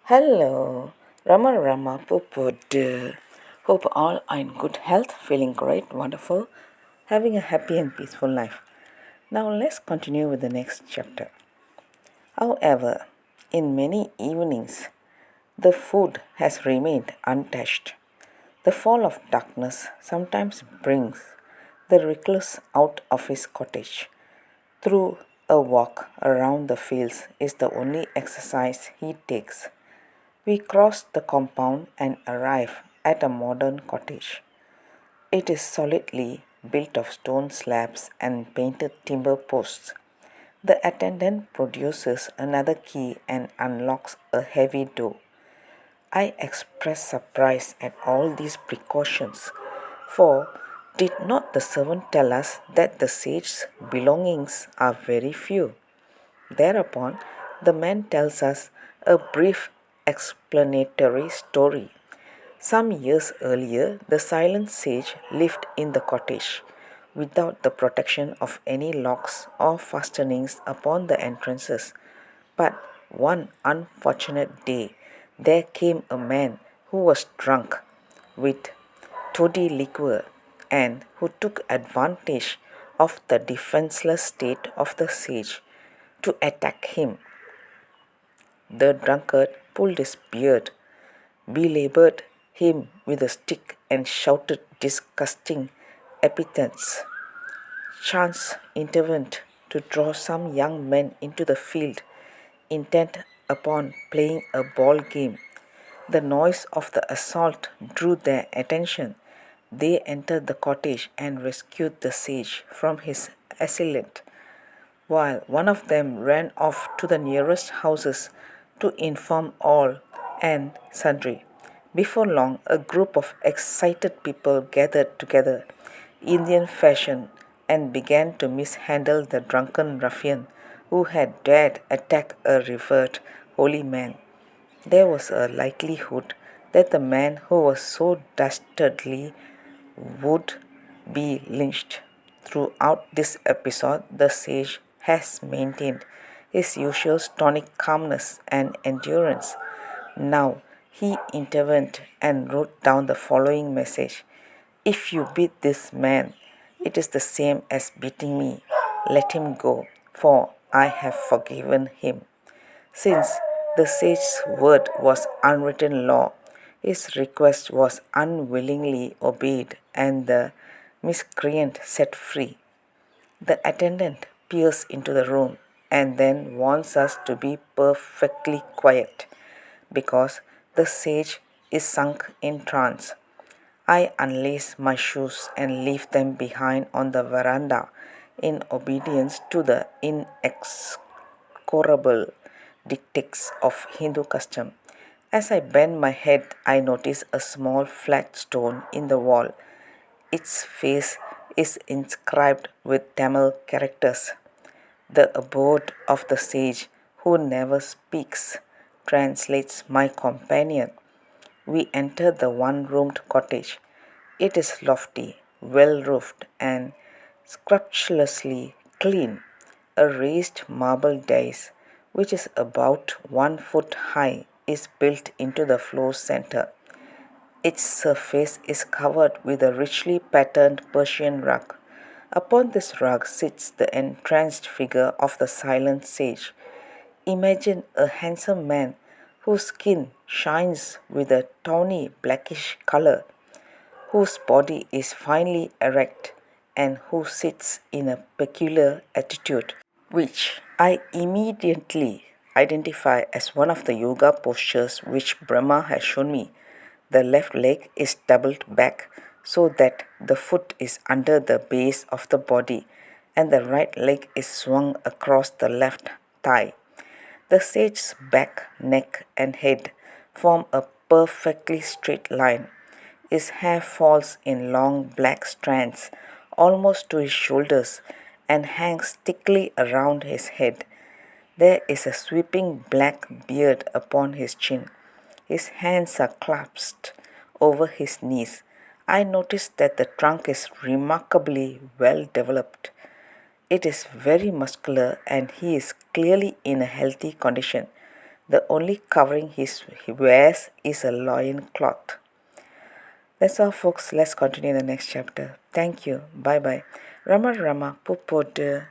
Hello, Rama Rama Pupud. Hope all are in good health, feeling great, wonderful, having a happy and peaceful life. Now let's continue with the next chapter. However, in many evenings, the food has remained untouched. The fall of darkness sometimes brings the recluse out of his cottage. Through a walk around the fields is the only exercise he takes. We cross the compound and arrive at a modern cottage. It is solidly built of stone slabs and painted timber posts. The attendant produces another key and unlocks a heavy door. I express surprise at all these precautions, for did not the servant tell us that the sage's belongings are very few? Thereupon, the man tells us a brief explanatory story. Some years earlier, the silent sage lived in the cottage without the protection of any locks or fastenings upon the entrances. But one unfortunate day, there came a man who was drunk with toddy liquor and who took advantage of the defenseless state of the sage to attack him. The drunkard pulled his beard, belaboured him with a stick, and shouted disgusting epithets. Chance intervened to draw some young men into the field, intent upon playing a ball game. The noise of the assault drew their attention. They entered the cottage and rescued the sage from his assailant, while one of them ran off to the nearest houses to inform all and sundry. Before long, a group of excited people gathered together, Indian fashion, and began to mishandle the drunken ruffian who had dared attack a revered holy man. There was a likelihood that the man who was so dastardly would be lynched. Throughout this episode, the sage has maintained his usual stonic calmness and endurance. Now he intervened and wrote down the following message: If you beat this man, it is the same as beating me. Let him go, for I have forgiven him. Since the sage's word was unwritten law, his request was unwillingly obeyed and the miscreant set free. The attendant peers into the room and then warns us to be perfectly quiet because the sage is sunk in trance. I unlace my shoes and leave them behind on the veranda in obedience to the inexorable dictates of Hindu custom. As I bend my head, I notice a small flat stone in the wall. Its face is inscribed with Tamil characters. The abode of the sage who never speaks translates my companion. We enter the one roomed cottage. It is lofty, well roofed, and scrupulously clean. A raised marble dais, which is about 1 foot high, is built into the floor center. Its surface is covered with a richly patterned Persian rug. Upon this rug sits the entranced figure of the silent sage. Imagine a handsome man whose skin shines with a tawny blackish color, whose body is finely erect, and who sits in a peculiar attitude, which I immediately identify as one of the yoga postures which Brahma has shown me. The left leg is doubled back so that the foot is under the base of the body and the right leg is swung across the left thigh. The sage's back, neck, and head form a perfectly straight line. His hair falls in long black strands almost to his shoulders and hangs thickly around his head. There is a sweeping black beard upon his chin. His hands are clasped over his knees. I notice that the trunk is remarkably well developed. It is very muscular and he is clearly in a healthy condition. The only covering he wears is a loin cloth. That's all, folks. Let's continue the next chapter. Thank you. Bye bye. Rama Rama Pupodu.